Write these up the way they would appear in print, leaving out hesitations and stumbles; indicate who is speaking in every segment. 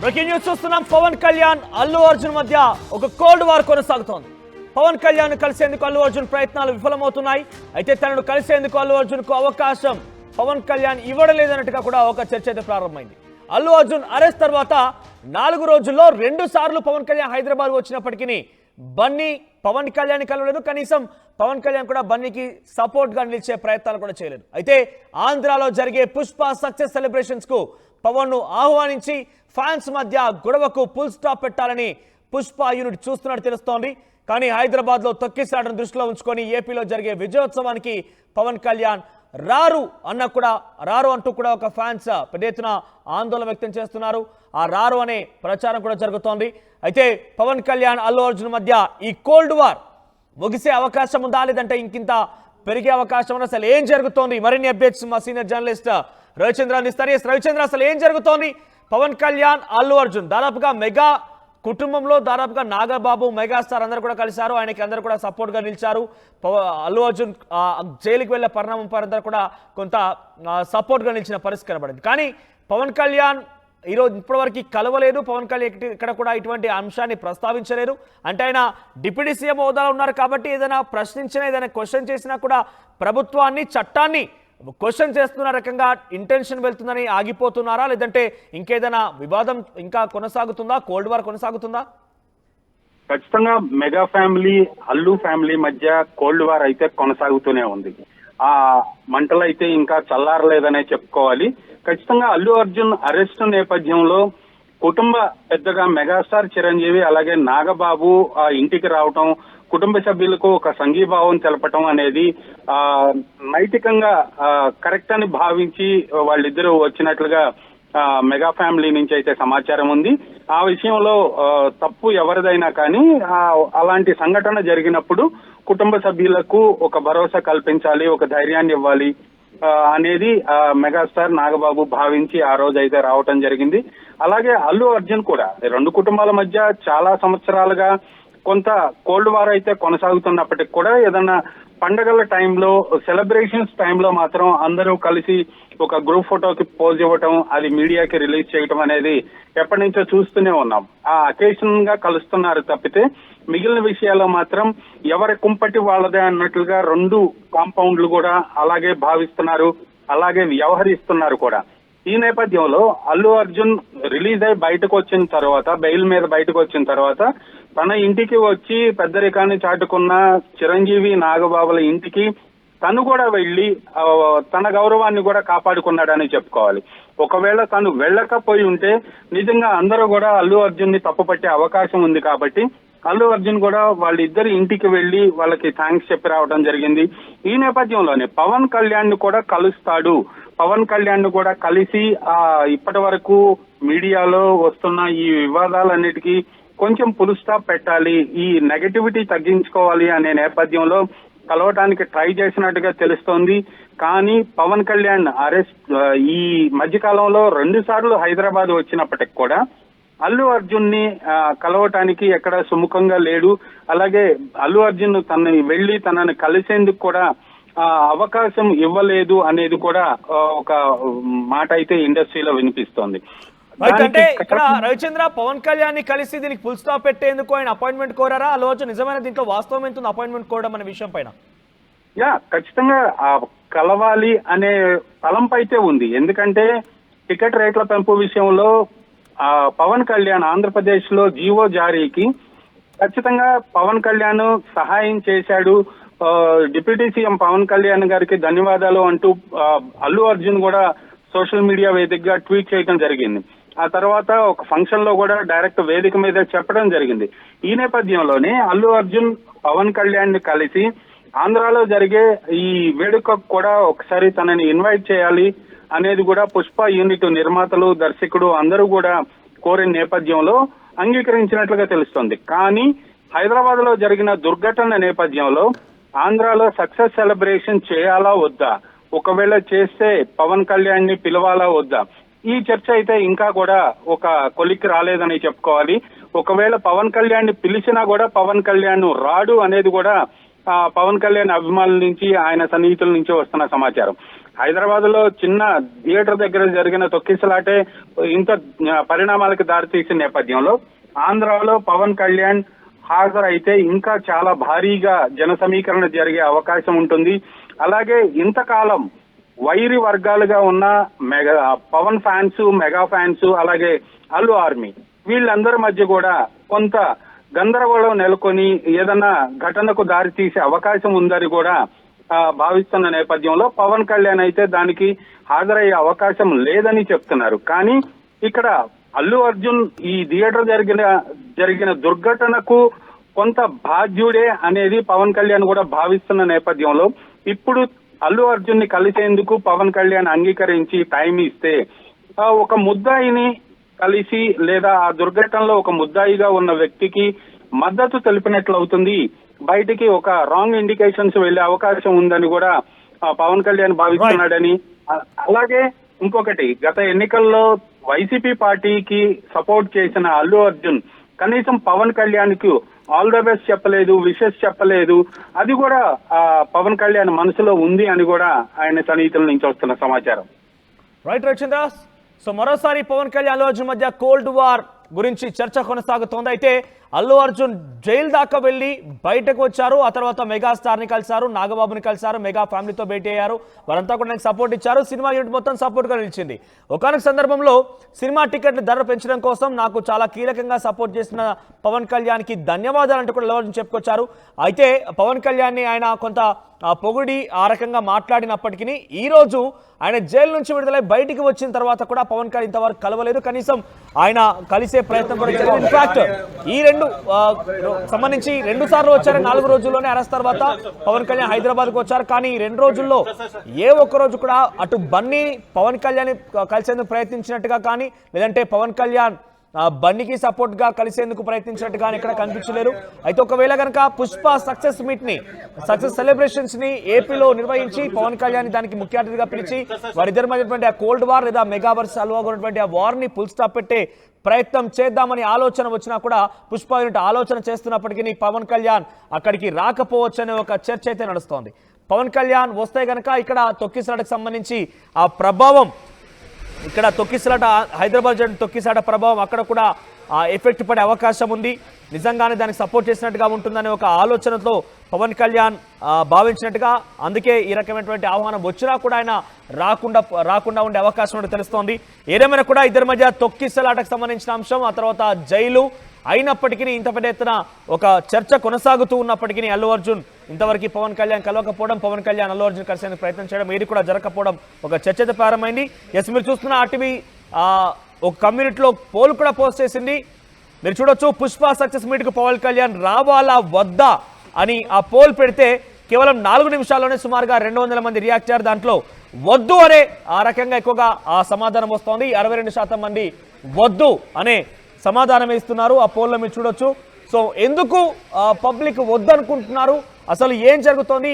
Speaker 1: Breaking news చూస్తున్నాం. పవన్ కళ్యాణ్ అల్లు అర్జున్ మధ్య ఒక కోల్డ్ వార్ కొనసాగుతోంది. పవన్ కళ్యాణ్ కలిసేందుకు అల్లు అర్జున్ ప్రయత్నాలు విఫలమవుతున్నాయి. అయితే తనను కలిసేందుకు అల్లు అర్జున్ కు అవకాశం పవన్ కళ్యాణ్ ఇవ్వడలేదన్నట్టుగా కూడా ఒక చర్చ అయితే ప్రారంభమైంది. అల్లు అర్జున్ అరెస్ట్ తర్వాత 4 రోజుల్లో 2 సార్లు పవన్ కళ్యాణ్ హైదరాబాద్ వచ్చినప్పటికీ బన్నీ పవన్ కళ్యాణ్ కలవలేదు. కనీసం పవన్ కళ్యాణ్ కూడా బన్నీకి సపోర్ట్ గా నిలిచే ప్రయత్నాలు కూడా చేయలేదు. అయితే ఆంధ్రాలో జరిగే పుష్ప సక్సెస్ సెలబ్రేషన్స్ కు పవన్ ను ఆహ్వానించి ఫ్యాన్స్ మధ్య గొడవకు ఫుల్ స్టాప్ పెట్టాలని పుష్ప యూనిట్ చూస్తున్నట్టు తెలుస్తోంది. కానీ హైదరాబాద్ లో తొక్కిసలాటను దృష్టిలో ఉంచుకొని ఏపీలో జరిగే విజయోత్సవానికి పవన్ కళ్యాణ్ రారు అంటూ కూడా ఒక ఫ్యాన్స్ పెద్ద ఎత్తున ఆందోళన వ్యక్తం చేస్తున్నారు. ఆ రారు అనే ప్రచారం కూడా జరుగుతోంది. అయితే పవన్ కళ్యాణ్ అల్లు అర్జున్ మధ్య ఈ కోల్డ్ వార్ ముగిసే అవకాశం ఉందా, లేదంటే ఇంకింత పెరిగే అవకాశం ఉందా? అసలు ఏం జరుగుతోంది? మరిన్ని అప్డేట్స్ మా సీనియర్ జర్నలిస్ట్ రవిచంద్ర అందిస్తారు. రవిచంద్ర, అసలు ఏం జరుగుతోంది? పవన్ కళ్యాణ్ అల్లు అర్జున్ దాదాపుగా మెగా కుటుంబంలో దాదాపుగా నాగబాబు మెగాస్టార్ అందరూ కూడా కలిశారు. ఆయనకి అందరూ కూడా సపోర్ట్ గా నిలిచారు. అల్లు అర్జున్ జైలుకి వెళ్ళే పరిణామం అందరూ కూడా కొంత సపోర్ట్ గా నిలిచిన పరిస్థితి కనబడింది. కానీ పవన్ కళ్యాణ్ ఈరోజు ఇప్పటివరకు కలవలేదు. పవన్ కళ్యాణ్ ఇక్కడ కూడా ఇటువంటి అంశాన్ని ప్రస్తావించలేదు. అంటే ఆయన డిప్యూటీ సీఎం హోదాలో ఉన్నారు కాబట్టి ఏదైనా ప్రశ్నించినా ఏదైనా క్వశ్చన్ చేసినా కూడా ప్రభుత్వాన్ని చట్టాన్ని క్వశ్చన్ చేస్తున్న రకంగా ఇంటెన్షన్ వెళ్తుందని ఆగిపోతున్నారా, లేదంటే ఇంకేదైనా వివాదం ఇంకా కొనసాగుతుందా? కోల్డ్ వార్ కొనసాగుతుందా?
Speaker 2: ఖచ్చితంగా మెగా ఫ్యామిలీ అల్లు ఫ్యామిలీ మధ్య కోల్డ్ వార్ అయితే కొనసాగుతూనే ఉంది. ఆ మంటలు అయితే ఇంకా చల్లారలేదనే చెప్పుకోవాలి. ఖచ్చితంగా అల్లు అర్జున్ అరెస్ట్ నేపథ్యంలో కుటుంబ పెద్దగా మెగాస్టార్ చిరంజీవి అలాగే నాగబాబు ఇంటికి రావటం, కుటుంబ సభ్యులకు ఒక సంఘీభావం తెలపటం అనేది నైతికంగా కరెక్ట్ అని భావించి వాళ్ళిద్దరూ వచ్చినట్లుగా మెగా ఫ్యామిలీ నుంచి అయితే సమాచారం ఉంది. ఆ విషయంలో తప్పు ఎవరిదైనా కానీ అలాంటి సంఘటన జరిగినప్పుడు కుటుంబ సభ్యులకు ఒక భరోసా కల్పించాలి, ఒక ధైర్యాన్ని ఇవ్వాలి అనేది మెగాస్టార్ నాగబాబు భావించి ఆ రోజు అయితే రావటం జరిగింది. అలాగే అల్లు అర్జున్ కూడా 2 కుటుంబాల మధ్య చాలా సంవత్సరాలుగా కొంత కోల్డ్ వార్ అయితే కొనసాగుతున్నప్పటికి కూడా ఏదన్నా పండగల టైంలో సెలబ్రేషన్స్ టైంలో మాత్రం అందరూ కలిసి ఒక గ్రూప్ ఫోటోకి పోజ్ ఇవ్వటం, అది మీడియాకి రిలీజ్ చేయటం అనేది ఎప్పటి నుంచో చూస్తూనే ఉన్నాం. ఆ అకేషన్ గా కలుస్తున్నారు తప్పితే మిగిలిన విషయాల్లో మాత్రం ఎవరి కుంపటి వాళ్ళదే అన్నట్లుగా 2 కాంపౌండ్లు కూడా అలాగే భావిస్తున్నారు, అలాగే వ్యవహరిస్తున్నారు కూడా. ఈ నేపథ్యంలో అల్లు అర్జున్ రిలీజ్ అయి బయటకు వచ్చిన తర్వాత, బెయిల్ మీద బయటకు వచ్చిన తర్వాత తన ఇంటికి వచ్చి పెద్దరికాన్ని చాటుకున్న చిరంజీవి నాగబాబుల ఇంటికి తను కూడా వెళ్లి తన గౌరవాన్ని కూడా కాపాడుకున్నాడని చెప్పుకోవాలి. ఒకవేళ తను వెళ్ళకపోయి ఉంటే నిజంగా అందరూ కూడా అల్లు అర్జున్ ని తప్పుపట్టే అవకాశం ఉంది. కాబట్టి అల్లు అర్జున్ కూడా వాళ్ళిద్దరి ఇంటికి వెళ్లి వాళ్ళకి థ్యాంక్స్ చెప్పి రావడం జరిగింది. ఈ నేపథ్యంలోనే పవన్ కళ్యాణ్ ను కూడా కలుస్తాడు. పవన్ కళ్యాణ్ ను కూడా కలిసి ఇప్పటి వరకు మీడియాలో వస్తున్న ఈ వివాదాలన్నిటికీ కొంచెం ఫుల్ స్టాప్ పెట్టాలి, ఈ నెగటివిటీ తగ్గించుకోవాలి అనే నేపథ్యంలో కలవటానికి ట్రై చేసినట్టుగా తెలుస్తోంది. కానీ పవన్ కళ్యాణ్ అరెస్ట్ ఈ మధ్యకాలంలో 2 సార్లు హైదరాబాద్ వచ్చినప్పటికి కూడా అల్లు అర్జున్ ని కలవటానికి ఎక్కడ సుముఖంగా లేడు. అలాగే అల్లు అర్జున్ తనని కలిసేందుకు కూడా అవకాశం ఇవ్వలేదు అనేది కూడా ఒక మాట అయితే ఇండస్ట్రీలో వినిపిస్తోంది.
Speaker 1: అంటే ఇక్కడ రవిచంద్ర పవన్ కళ్యాణ్ ని కలిసి దీనికి ఫుల్ స్టాప్ పెట్టేందుకు ఆయన అపాయింట్మెంట్ కోరారా? అల్లు అర్జున్ నిజమైన దీంట్లో వాస్తవం ఎంత అపాయింట్మెంట్ కోరడం అనే విషయం పైన?
Speaker 2: ఖచ్చితంగా కలవాలి అనే తలంపు అయితే ఉంది. ఎందుకంటే టికెట్ రేట్ల పెంపు విషయంలో పవన్ కళ్యాణ్ ఆంధ్రప్రదేశ్ లో జీవో జారీకి ఖచ్చితంగా పవన్ కళ్యాణ్ సహాయం చేశాడు. డిప్యూటీ సీఎం పవన్ కళ్యాణ్ గారికి ధన్యవాదాలు అంటూ అల్లు అర్జున్ కూడా సోషల్ మీడియా వేదికగా ట్వీట్ చేయడం జరిగింది. ఆ తర్వాత ఒక ఫంక్షన్ లో కూడా డైరెక్ట్ వేదిక మీద చెప్పడం జరిగింది. ఈ నేపథ్యంలోనే అల్లు అర్జున్ పవన్ కళ్యాణ్ ని కలిసి ఆంధ్రాలో జరిగే ఈ వేడుకకు కూడా ఒకసారి తనని ఇన్వైట్ చేయాలి అనేది కూడా పుష్ప యూనిట్ నిర్మాతలు, దర్శకుడు అందరూ కూడా కోరిన నేపథ్యంలో అంగీకరించినట్లుగా తెలుస్తోంది. కానీ హైదరాబాద్ లో జరిగిన దుర్ఘటన నేపథ్యంలో ఆంధ్రాలో సక్సెస్ సెలబ్రేషన్ చేయాలా వద్దా, ఒకవేళ చేస్తే పవన్ కళ్యాణ్ ని పిలవాలా వద్దా, ఈ చర్చ అయితే ఇంకా కూడా ఒక కొలిక్కి రాలేదని చెప్పుకోవాలి. ఒకవేళ పవన్ కళ్యాణ్ ని పిలిచినా కూడా పవన్ కళ్యాణ్ రాడు అనేది కూడా పవన్ కళ్యాణ్ అభిమానుల నుంచి, ఆయన సన్నిహితుల నుంచి వస్తున్న సమాచారం. హైదరాబాద్ లో చిన్న థియేటర్ దగ్గర జరిగిన తొక్కిసలాటే ఇంత పరిణామాలకు దారితీసిన నేపథ్యంలో ఆంధ్రాలో పవన్ కళ్యాణ్ హాజరైతే ఇంకా చాలా భారీగా జన సమీకరణ జరిగే అవకాశం ఉంటుంది. అలాగే ఇంతకాలం వైరి వర్గాలుగా ఉన్న పవన్ ఫ్యాన్స్, మెగా ఫ్యాన్స్, అలాగే అల్లు ఆర్మీ వీళ్ళందరి మధ్య కూడా కొంత గందరగోళం నెలకొని ఏదన్నా ఘటనకు దారి తీసే అవకాశం ఉందని కూడా భావిస్తున్న నేపథ్యంలో పవన్ కళ్యాణ్ అయితే దానికి హాజరయ్యే అవకాశం లేదని చెప్తున్నారు. కానీ ఇక్కడ అల్లు అర్జున్ ఈ థియేటర్ జరిగిన దుర్ఘటనకు కొంత బాధ్యుడే అనేది పవన్ కళ్యాణ్ కూడా భావిస్తున్న నేపథ్యంలో ఇప్పుడు అల్లు అర్జున్ ని కలిసేందుకు పవన్ కళ్యాణ్ అంగీకరించి టైం ఇస్తే ఒక ముద్దాయిని కలిసి లేదా ఆ దుర్ఘటనలో ఒక ముద్దాయిగా ఉన్న వ్యక్తికి మద్దతు తెలిపినట్లు అవుతుంది. బయటికి ఒక రాంగ్ ఇండికేషన్స్ వెళ్లే అవకాశం ఉందని కూడా పవన్ కళ్యాణ్ భావిస్తున్నాడని. అలాగే ఇంకొకటి, గత ఎన్నికల్లో వైసీపీ పార్టీకి సపోర్ట్ చేసిన అల్లు అర్జున్ కనీసం పవన్ కళ్యాణ్ కు ఆల్ ద బెస్ట్ చెప్పలేదు, విషెస్ చెప్పలేదు. అది కూడా పవన్ కళ్యాణ్ మనసులో ఉంది అని కూడా ఆయన సన్నిహితుల నుంచి వస్తున్న సమాచారం.
Speaker 1: రైట్ రవిచంద్ర. సో మరోసారి పవన్ కళ్యాణ్ అల్లు అర్జున్ మధ్య కోల్డ్ వార్ గురించి చర్చ కొనసాగుతోంది. అయితే అల్లు అర్జున్ జైలు దాకా వెళ్ళి బయటకు వచ్చారు. ఆ తర్వాత మెగాస్టార్ ని కలిశారు, నాగబాబుని కలిశారు, మెగా ఫ్యామిలీతో భేటీ అయ్యారు. వారంతా కూడా నాకు సపోర్ట్ ఇచ్చారు. సినిమా యూనిట్ మొత్తం సపోర్ట్ గా నిలిచింది. ఒకనొక సందర్భంలో సినిమా టికెట్ల ధర పెంచడం కోసం నాకు చాలా కీలకంగా సపోర్ట్ చేసిన పవన్ కళ్యాణ్ కి ధన్యవాదాలు అంటూ కూడా అల్లు అర్జున్ చెప్పుకొచ్చారు. అయితే పవన్ కళ్యాణ్ ని ఆయన కొంత పొగిడి ఆ రకంగా మాట్లాడినప్పటికీ ఈ రోజు ఆయన జైలు నుంచి విడుదలై బయటికి వచ్చిన తర్వాత కూడా పవన్ కళ్యాణ్ ఇంతవరకు కలవలేదు. కనీసం ఆయన కలిసే ప్రయత్నం కూడా చేయలేదు. ఇన్ఫాక్ట్ ఈ సంబంధించి 2 సార్లు వచ్చారు. 4 రోజుల్లోనే అరెస్ట్ తర్వాత పవన్ కళ్యాణ్ హైదరాబాద్ కు వచ్చారు. కానీ ఈ 2 రోజుల్లో ఏ ఒక్క రోజు కూడా అటు బన్నీ పవన్ కళ్యాణ్ కలిసేందుకు ప్రయత్నించినట్టుగా కానీ, లేదంటే పవన్ కళ్యాణ్ బన్నీకి సపోర్ట్ గా కలిసేందుకు ప్రయత్నించినట్టుగా ఇక్కడ కనిపించలేరు. అయితే ఒకవేళ కనుక పుష్ప సక్సెస్ మీట్ ని, సక్సెస్ సెలబ్రేషన్స్ ని ఏపీలో నిర్వహించి పవన్ కళ్యాణ్ దానికి ముఖ్య అతిథిగా పిలిచి వారిద్దరి మధ్య ఆ కోల్డ్ వార్ లేదా మెగా వర్సెస్ అల్లు ఉన్నటువంటి ఆ వార్ ని ఫుల్ స్టాప్ పెట్టే ప్రయత్నం చేద్దామని ఆలోచన వచ్చినా కూడా పుష్ప యూనిట్ ఆలోచన చేస్తున్నప్పటికీ పవన్ కళ్యాణ్ అక్కడికి రాకపోవచ్చు అనే ఒక చర్చ అయితే నడుస్తోంది. పవన్ కళ్యాణ్ వస్తే గనక ఇక్కడ తొక్కిసలాటకు సంబంధించి ఆ ప్రభావం, ఇక్కడ తొక్కిసలాట హైదరాబాద్ తొక్కిసలాట ప్రభావం అక్కడ కూడా ఎఫెక్ట్ పడే అవకాశం ఉంది. నిజంగానే దానికి సపోర్ట్ చేసినట్టుగా ఉంటుందనే ఒక ఆలోచనతో పవన్ కళ్యాణ్ భావించినట్టుగా, అందుకే ఈ రకమైనటువంటి ఆహ్వానం వచ్చినా కూడా ఆయన రాకుండా ఉండే అవకాశం ఉంటే తెలుస్తోంది. ఏదేమైనా కూడా ఇద్దరి మధ్య తొక్కిసలాటకు సంబంధించిన అంశం, ఆ తర్వాత జైలు అయినప్పటికీ ఇంత పెద్ద ఎత్తున ఒక చర్చ కొనసాగుతూ ఉన్నప్పటికీ అల్లు అర్జున్ ఇంతవరకు పవన్ కళ్యాణ్ కలవకపోవడం, పవన్ కళ్యాణ్ అల్లు అర్జున్ కలిసేందుకు ప్రయత్నం చేయడం, ఏది కూడా జరగకపోవడం ఒక చర్చ అయితే ప్రారంభమైంది. ఎస్, మీరు చూస్తున్న ఆర్టీవీ ఒక కమ్యూనిటీలో పోల్ కూడా పోస్ట్ చేసింది. మీరు చూడొచ్చు, పుష్ప సక్సెస్ మీట్ కు పవన్ కళ్యాణ్ రావాలా వద్దా అని ఆ పోల్ పెడితే కేవలం 4 నిమిషాల్లోనే సుమారుగా 200 మంది రియాక్ట్ అయ్యారు. దాంట్లో వద్దు అనే ఆ రకంగా ఎక్కువగా ఆ సమాధానం వస్తోంది. 62% మంది వద్దు అనే సమాధానం ఇస్తున్నారు. ఆ పోల్లో మీరు చూడొచ్చు. సో ఎందుకు పబ్లిక్ వద్దనుకుంటున్నారు, అసలు ఏం జరుగుతోంది,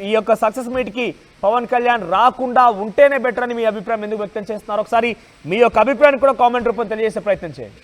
Speaker 1: ఈ యొక్క సక్సెస్ మీట్ కి పవన్ కళ్యాణ్ రాకుండా ఉంటేనే బెటర్ అని మీ అభిప్రాయం ఎందుకు వ్యక్తం చేస్తున్నారు? ఒకసారి మీ యొక్క అభిప్రాయాన్ని కూడా కామెంట్ రూపంలో తెలియజేసే ప్రయత్నం చేయండి.